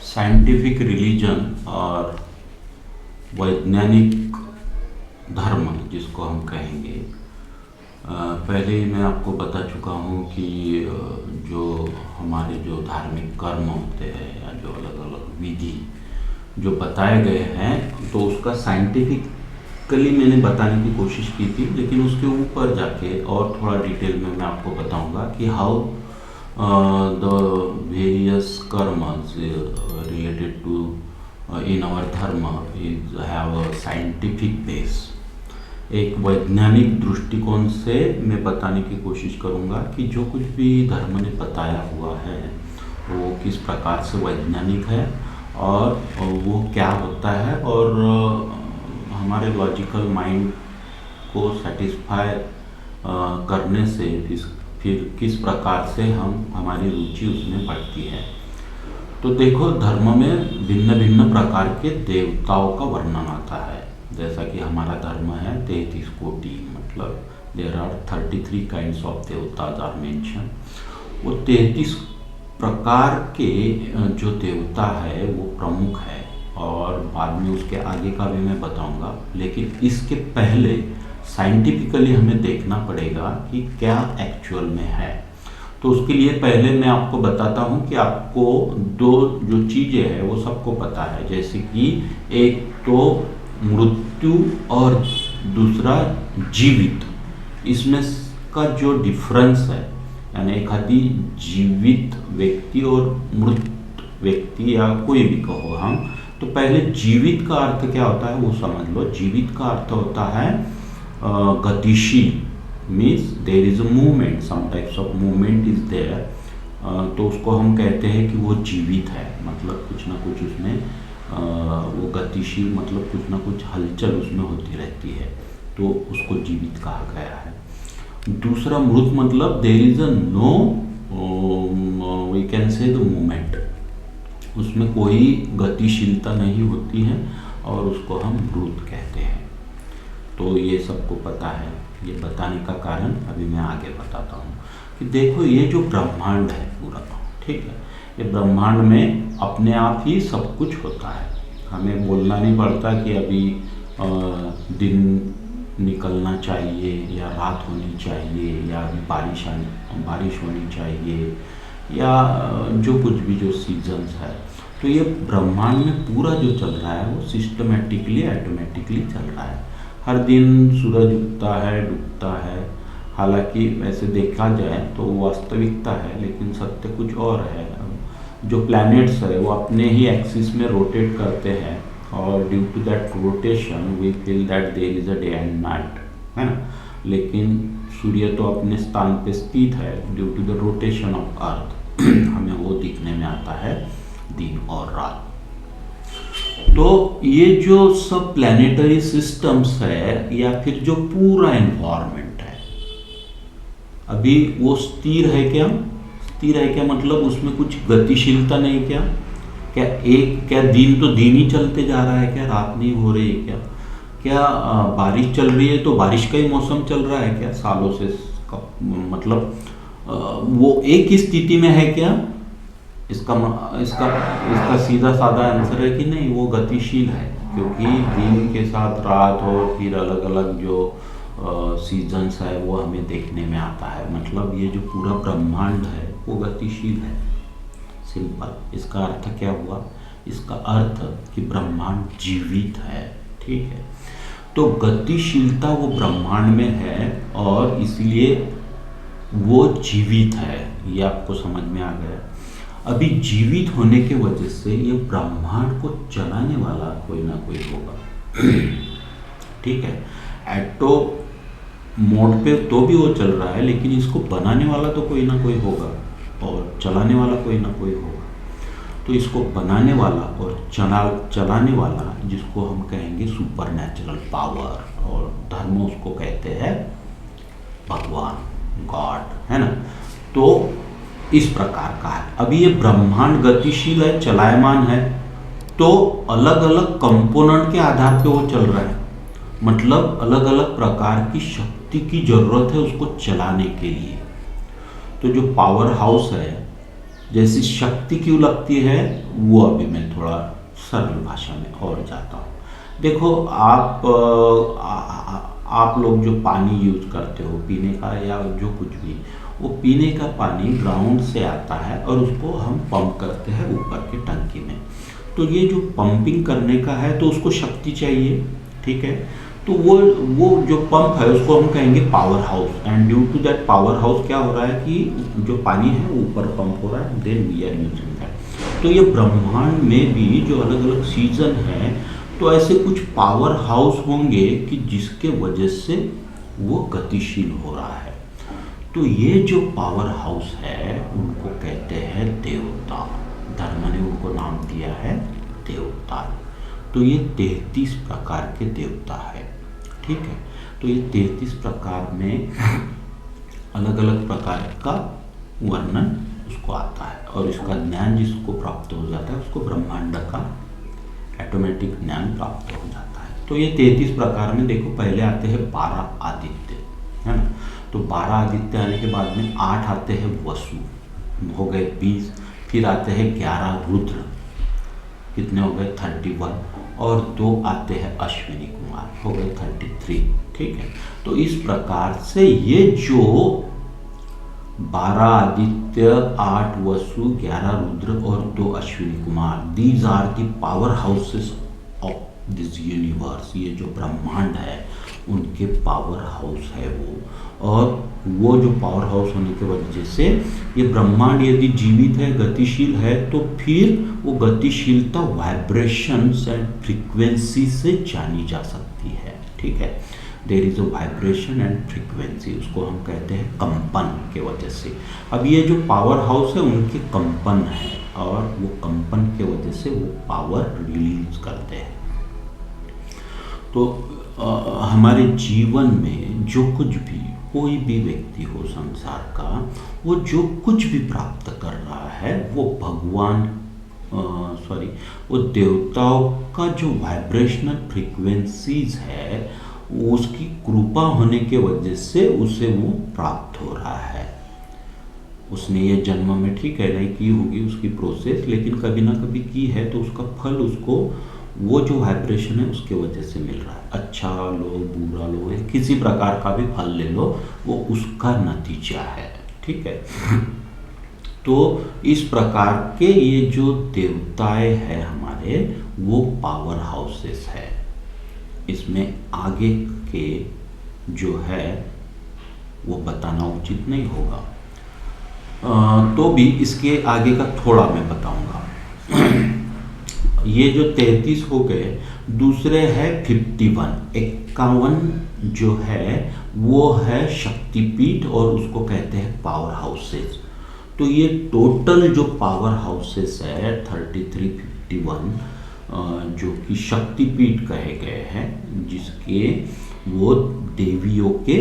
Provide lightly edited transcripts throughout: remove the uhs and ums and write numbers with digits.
Scientific religion और वैज्ञानिक धर्म जिसको हम कहेंगे। पहले ही मैं आपको बता चुका हूँ कि जो हमारे जो धार्मिक कर्म होते हैं या जो अलग अलग विधि जो बताए गए हैं, तो उसका साइंटिफिकली मैंने बताने की कोशिश की थी, लेकिन उसके ऊपर जाके और थोड़ा डिटेल में मैं आपको बताऊंगा कि how the various karmas related to in our dharma is have a scientific base. एक वैज्ञानिक दृष्टिकोण से मैं बताने की कोशिश करूंगा कि जो कुछ भी धर्म ने बताया हुआ है वो किस प्रकार से वैज्ञानिक है और वो क्या होता है, और हमारे लॉजिकल माइंड को सेटिस्फाई करने से फिर किस प्रकार से हमारी रुचि उसमें बढ़ती है। तो देखो, धर्म में भिन्न भिन्न प्रकार के देवताओं का वर्णन आता है। जैसा कि हमारा धर्म है 33 कोटि, मतलब देर आर 33 काइंड्स ऑफ देवताज आर मेंशन। वो 33 प्रकार के जो देवता है वो प्रमुख है, और बाद में उसके आगे का भी मैं बताऊंगा। लेकिन इसके पहले साइंटिफिकली हमें देखना पड़ेगा कि क्या एक्चुअल में है। तो उसके लिए पहले मैं आपको बताता हूँ कि आपको दो जो चीज़ें हैं वो सबको पता है, जैसे कि एक तो मृत्यु और दूसरा जीवित। इसमें का जो डिफरेंस है, यानी एक आदि जीवित व्यक्ति और मृत व्यक्ति या कोई भी कहो हम, तो पहले जीवित का अर्थ क्या होता है वो समझ लो। जीवित का अर्थ होता है गतिशील, means there is a movement, some types of movement is there. तो उसको हम कहते हैं कि वो जीवित है, मतलब कुछ ना कुछ उसमें वो गतिशील, मतलब कुछ ना कुछ हलचल उसमें होती रहती है, तो उसको जीवित कहा गया है। दूसरा मृत, मतलब there is a no we can say the movement, उसमें कोई गतिशीलता नहीं होती है और उसको हम मृत कहते हैं। तो ये सबको पता है। ये बताने का कारण अभी मैं आगे बताता हूँ कि देखो, ये जो ब्रह्मांड है पूरा, ठीक है, ये ब्रह्मांड में अपने आप ही सब कुछ होता है। हमें बोलना नहीं पड़ता कि अभी दिन निकलना चाहिए या रात होनी चाहिए या अभी बारिश होनी चाहिए या जो कुछ भी जो सीजन्स है। तो ये ब्रह्मांड में पूरा जो चल रहा है वो सिस्टमेटिकली ऑटोमेटिकली चल रहा है। हर दिन सूरज उगता है, डूबता है। हालांकि वैसे देखा जाए तो वास्तविकता है, लेकिन सत्य कुछ और है। जो प्लैनेट्स है वो अपने ही एक्सिस में रोटेट करते हैं, और due to that rotation we feel that there is a day and night, है ना। लेकिन सूर्य तो अपने स्थान पे स्थित है, due to the rotation of earth हमें वो दिखने में आता है दिन और रात। तो ये जो सब प्लैनेटरी सिस्टम्स है या फिर जो पूरा एनवायरनमेंट है, अभी वो स्थिर है क्या? स्थिर है क्या मतलब उसमें कुछ गतिशीलता नहीं क्या? क्या दिन तो दिन ही चलते जा रहा है क्या? रात नहीं हो रही है क्या? क्या बारिश चल रही है तो बारिश का ही मौसम चल रहा है क्या सालों से? मतलब वो एक ही स्थिति में है क्या? इसका सीधा साधा आंसर है कि नहीं, वो गतिशील है, क्योंकि दिन के साथ रात और फिर अलग अलग जो सीजन्स है वो हमें देखने में आता है। मतलब ये जो पूरा ब्रह्मांड है वो गतिशील है, सिंपल। इसका अर्थ क्या हुआ? इसका अर्थ कि ब्रह्मांड जीवित है, ठीक है। तो गतिशीलता वो ब्रह्मांड में है और इसलिए वो जीवित है, ये आपको समझ में आ गया। अभी जीवित होने के वजह से ये ब्रह्मांड को चलाने वाला कोई ना कोई होगा, ठीक है। एटो मोड पे तो भी वो चल रहा है, लेकिन इसको बनाने वाला तो कोई ना कोई होगा और चलाने वाला कोई ना कोई होगा। तो इसको बनाने वाला और चलाने वाला, जिसको हम कहेंगे सुपर नेचुरल पावर, और धर्म उसको कहते हैं भगवान, गॉड, है ना। तो इस प्रकार का है। अभी ये ब्रह्मांड गतिशील है, चलायमान है, तो अलग अलग कंपोनेंट के आधार पे वो चल रहा है। मतलब अलग अलग प्रकार की शक्ति की जरूरत है उसको चलाने के लिए। तो जो पावर हाउस है जैसी शक्ति क्यों लगती है वो अभी मैं थोड़ा सरल भाषा में और जाता हूँ। देखो आप लोग जो पानी यूज करते हो पीने का या जो कुछ भी, वो पीने का पानी ग्राउंड से आता है और उसको हम पंप करते हैं ऊपर के टंकी में। तो ये जो पंपिंग करने का है तो उसको शक्ति चाहिए, ठीक है। तो वो जो पंप है उसको हम कहेंगे power house, and due to that power house क्या हो रहा है कि जो पानी है वो ऊपर पंप हो रहा है, then we are using that. तो ये ब्रह्मांड में भी जो अलग अलग सीजन है तो ऐसे कुछ पावर हाउस होंगे कि जिसके वजह से वो गतिशील हो रहा है। तो ये जो पावर हाउस है उनको कहते हैं देवता। धर्म ने उनको नाम दिया है देवता। तो ये 33 प्रकार के देवता है, ठीक है। तो ये 33 प्रकार में अलग अलग प्रकार का वर्णन उसको आता है और इसका ज्ञान जिसको प्राप्त हो जाता है उसको ब्रह्मांड का ऑटोमेटिक ज्ञान प्राप्त हो जाता है। तो ये 33 प्रकार में देखो पहले आते हैं 12 आदित्य, है ना। तो 12 आदित्य आने के बाद में 8 आते हैं वसु, हो गए 20। फिर आते हैं 11 रुद्र, कितने हो गए 31, और 2 आते हैं अश्विनी कुमार, हो गए 33, ठीक है। तो इस प्रकार से ये जो 12 आदित्य, 8 वसु, 11 रुद्र और 2 Ashwini Kumar, these are the power houses of this universe. ये जो ब्रह्मांड है उनके पावर हाउस है वो। और वो जो पावर हाउस होने की वजह से ये ब्रह्मांड यदि जीवित है, गतिशील है, तो फिर वो गतिशीलता वाइब्रेशंस एंड फ्रीक्वेंसी से जानी जा सकती है, ठीक है। There is a vibration and frequency, उसको हम कहते हैं कंपन के वजह से। अब ये जो पावर हाउस है उनके कंपन है और वो कंपन के वजह से वो पावर रिलीज करते हैं। तो हमारे जीवन में जो कुछ भी, कोई भी व्यक्ति हो संसार का, वो जो कुछ भी प्राप्त कर रहा है वो वो देवताओं का जो वाइब्रेशनल फ्रीक्वेंसीज है उसकी कृपा होने के वजह से उसे वो प्राप्त हो रहा है। उसने ये जन्म में ठीक है नहीं की होगी उसकी प्रोसेस, लेकिन कभी ना कभी की है तो उसका फल उसको वो जो वाइब्रेशन है उसके वजह से मिल रहा है। अच्छा लो, बुरा लो, या किसी प्रकार का भी फल ले लो, वो उसका नतीजा है, ठीक है। तो इस प्रकार के ये जो देवताएं हैं हमारे, वो पावर हाउसेस है। इसमें आगे के जो है वो बताना उचित नहीं होगा, तो भी इसके आगे का थोड़ा मैं बताऊंगा। ये जो 33 हो गए, दूसरे है 51 जो है वो है शक्तिपीठ और उसको कहते हैं पावर हाउसेस। तो ये टोटल जो पावर हाउसेस है 33, 51 जो कि शक्तिपीठ कहे गए हैं, जिसके वो देवियों के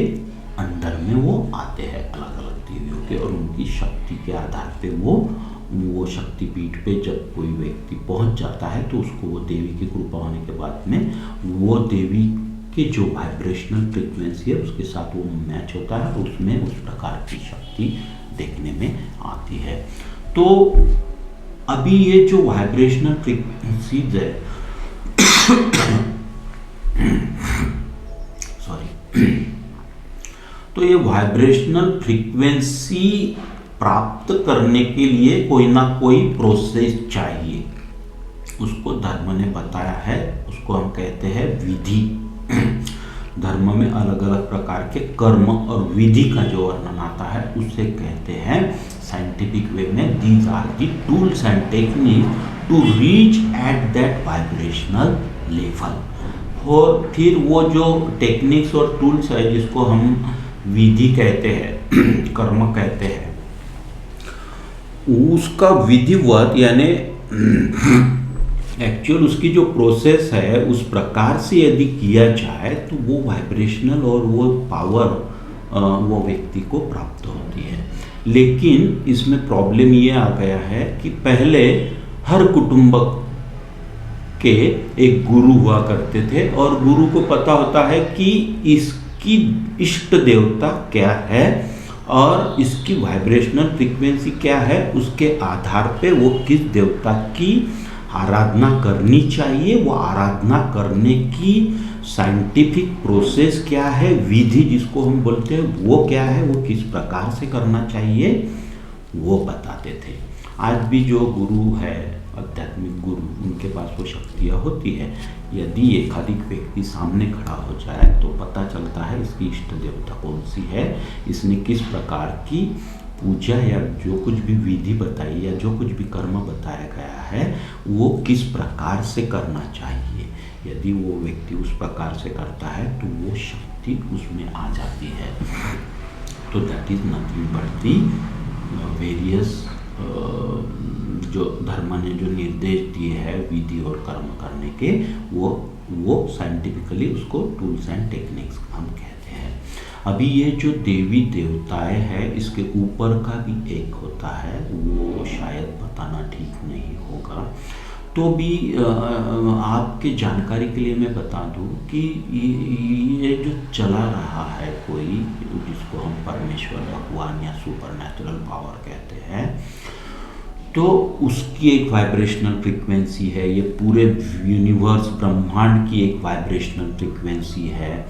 अंडर में वो आते हैं, अलग अलग देवियों के, और उनकी शक्ति के आधार पे वो शक्तिपीठ पे जब कोई व्यक्ति पहुंच जाता है तो उसको वो देवी की कृपा होने के बाद में वो देवी के जो वाइब्रेशनल फ्रीक्वेंसी है उसके साथ वो मैच होता है, उसमें उस प्रकार की शक्ति देखने में आती है। तो अभी ये जो वाइब्रेशनल फ्रीक्वेंसीज है तो ये वाइब्रेशनल फ्रीक्वेंसी प्राप्त करने के लिए कोई ना कोई प्रोसेस चाहिए, उसको धर्म ने बताया है, उसको हम कहते हैं विधि। धर्म में अलग अलग प्रकार के कर्म और विधि का जो वर्णन आता है उसे कहते हैं साइंटिफिक वे में these are the tools and technique to reach at that vibrational level. और फिर वो जो टेक्निक्स और टूल्स है जिसको हम विधि कहते हैं, कर्म कहते हैं, उसका विधिवत यानी एक्चुअल उसकी जो प्रोसेस है उस प्रकार से यदि किया जाए तो वो वाइब्रेशनल और वो पावर वो व्यक्ति को प्राप्त होती है। लेकिन इसमें प्रॉब्लम ये आ गया है कि पहले हर कुटुंब के एक गुरु हुआ करते थे और गुरु को पता होता है कि इसकी इष्ट देवता क्या है और इसकी वाइब्रेशनल फ्रीक्वेंसी क्या है, उसके आधार पे वो किस देवता की आराधना करनी चाहिए, वो आराधना करने की साइंटिफिक प्रोसेस क्या है, विधि जिसको हम बोलते हैं वो क्या है, वो किस प्रकार से करना चाहिए, वो बताते थे। आज भी जो गुरु है, आध्यात्मिक गुरु, उनके पास वो शक्तियाँ होती है। यदि एकाधिक व्यक्ति सामने खड़ा हो जाए तो पता चलता है इसकी इष्ट देवता कौन सी है, इसने किस प्रकार की पूजा या जो कुछ भी विधि बताई या जो कुछ भी कर्म बताया गया है वो किस प्रकार से करना चाहिए। यदि वो व्यक्ति उस प्रकार से करता है तो वो शक्ति उसमें आ जाती है। तो that is nothing but the various जो धर्म ने जो निर्देश दिए हैं विधि और कर्म करने के, वो साइंटिफिकली उसको टूल्स एंड टेक्निक्स हम कहते हैं। अभी ये जो देवी देवताएं हैं, इसके ऊपर का भी एक होता है, वो शायद बताना ठीक नहीं होगा, तो भी आपके जानकारी के लिए मैं बता दूं कि ये जो चला रहा है कोई, जिसको हम परमेश्वर, भगवान या सुपरनैचुरल पावर कहते हैं, तो उसकी एक वाइब्रेशनल फ्रीक्वेंसी है। ये पूरे यूनिवर्स ब्रह्मांड की एक वाइब्रेशनल फ्रीक्वेंसी है।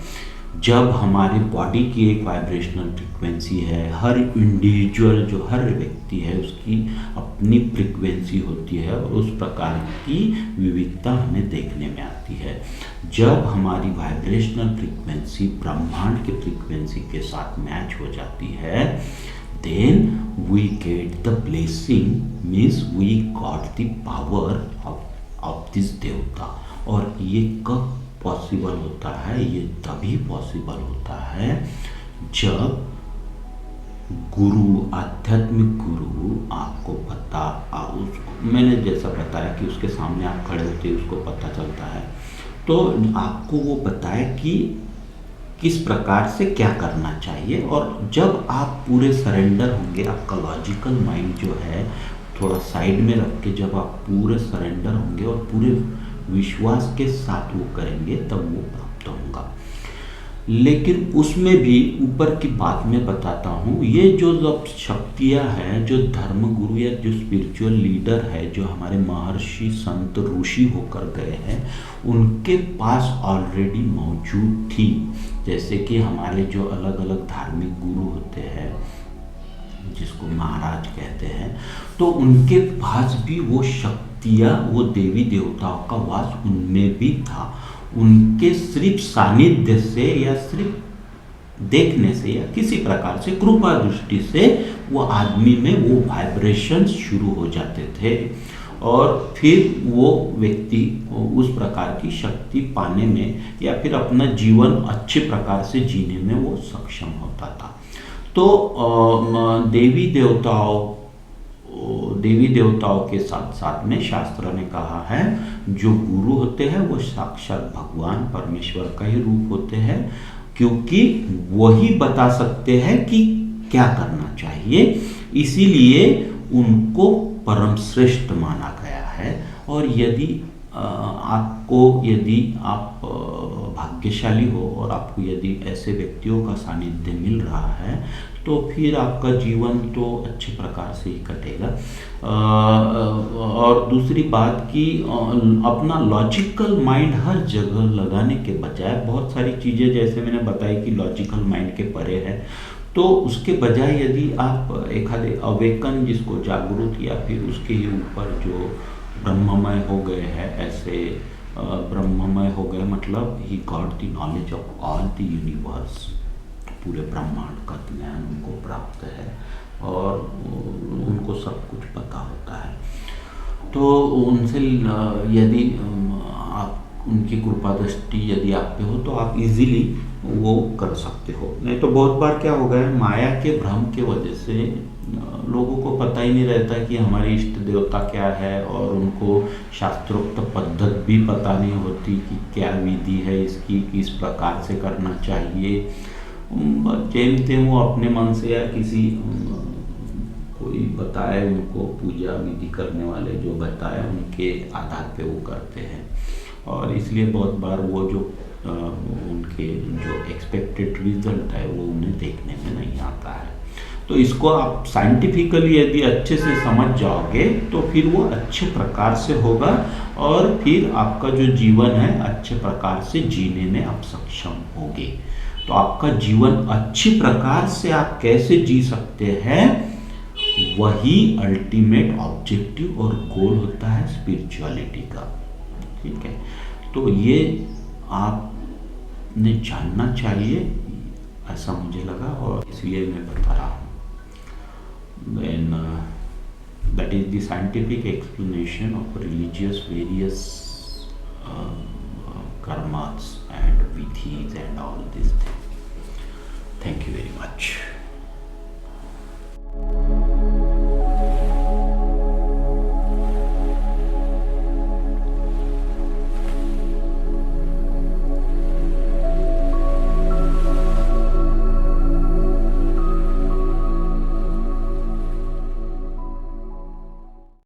जब हमारी बॉडी की एक वाइब्रेशनल फ्रीक्वेंसी है, हर इंडिविजुअल जो हर व्यक्ति है उसकी अपनी फ्रीक्वेंसी होती है और उस प्रकार की विविधता हमें देखने में आती है। जब हमारी वाइब्रेशनल फ्रीक्वेंसी ब्रह्मांड के फ्रीक्वेंसी के साथ मैच हो जाती है, then we get the blessing, means we got the power of this देवता। और ये कब पॉसिबल होता है, ये तभी पॉसिबल होता है जब गुरु, आध्यात्मिक गुरु आपको पता, मैंने जैसा बताया कि उसके सामने आप खड़े होते उसको पता चलता है, तो आपको वो बताए कि किस प्रकार से क्या करना चाहिए। और जब आप पूरे सरेंडर होंगे, आपका लॉजिकल माइंड जो है थोड़ा साइड में रख के जब आप पूरे सरेंडर होंगे और पूरे विश्वास के साथ वो करेंगे, तब वो प्राप्त होगा। लेकिन उसमें भी ऊपर की बात मैं बताता हूँ, ये जो शक्तियाँ हैं, जो धर्म गुरु या जो स्पिरिचुअल लीडर है, जो हमारे महर्षि संत ऋषि होकर गए हैं, उनके पास ऑलरेडी मौजूद थी। जैसे कि हमारे जो अलग अलग धार्मिक गुरु होते हैं, जिसको महाराज कहते हैं, तो उनके पास भी वो शक्तियाँ, वो देवी देवताओं का वास उनमें भी था। उनके सिर्फ सानिध्य से या सिर्फ देखने से या किसी प्रकार से कृपा दृष्टि से वो आदमी में वो वाइब्रेशंस शुरू हो जाते थे और फिर वो व्यक्ति उस प्रकार की शक्ति पाने में या फिर अपना जीवन अच्छे प्रकार से जीने में वो सक्षम होता था। तो देवी देवताओं के साथ साथ में शास्त्र ने कहा है जो गुरु होते हैं वो साक्षात भगवान परमेश्वर का ही रूप होते हैं, क्योंकि वही बता सकते हैं कि क्या करना चाहिए, इसीलिए उनको परम श्रेष्ठ माना गया है। और यदि यदि आप भाग्यशाली हो और आपको यदि ऐसे व्यक्तियों का सानिध्य मिल रहा है तो फिर आपका जीवन तो अच्छे प्रकार से ही कटेगा। और दूसरी बात कि अपना लॉजिकल माइंड हर जगह लगाने के बजाय बहुत सारी चीज़ें जैसे मैंने बताई कि लॉजिकल माइंड के परे है, तो उसके बजाय यदि आप एखादे अवेकन, जिसको जागरूक या फिर उसके ही ऊपर जो ब्रह्ममय हो गए हैं, ऐसे ब्रह्ममय हो गए मतलब he got the knowledge of all the universe, पूरे ब्रह्मांड का ज्ञान उनको प्राप्त है और उनको सब कुछ पता होता है। तो उनसे यदि आप उनकी कृपा दृष्टि यदि आप पे हो तो आप इजीली वो कर सकते हो। नहीं तो बहुत बार क्या हो गया, माया के भ्रम के वजह से लोगों को पता ही नहीं रहता कि हमारी इष्ट देवता क्या है और उनको शास्त्रोक्त पद्धति भी पता नहीं होती कि क्या विधि है इसकी, किस प्रकार से करना चाहिए। जेम तेम वो अपने मन से या किसी कोई बताए उनको, पूजा विधि करने वाले जो बताए उनके आधार पे वो करते हैं और इसलिए बहुत बार वो जो उनके जो एक्सपेक्टेड रिजल्ट है वो उन्हें देखने में नहीं आता है। तो इसको आप साइंटिफिकली यदि अच्छे से समझ जाओगे तो फिर वो अच्छे प्रकार से होगा और फिर आपका जो जीवन है अच्छे प्रकार से जीने में आप सक्षम होगे। तो आपका जीवन अच्छी प्रकार से आप कैसे जी सकते हैं, वही अल्टीमेट ऑब्जेक्टिव और गोल होता है स्पिरिचुअलिटी का। ठीक है, तो ये आपने जानना चाहिए, ऐसा मुझे लगा और इसलिए मैं बता रहा हूँ। Then that is the scientific explanation of religious various karmas and vidhis and all these things. Thank you very much.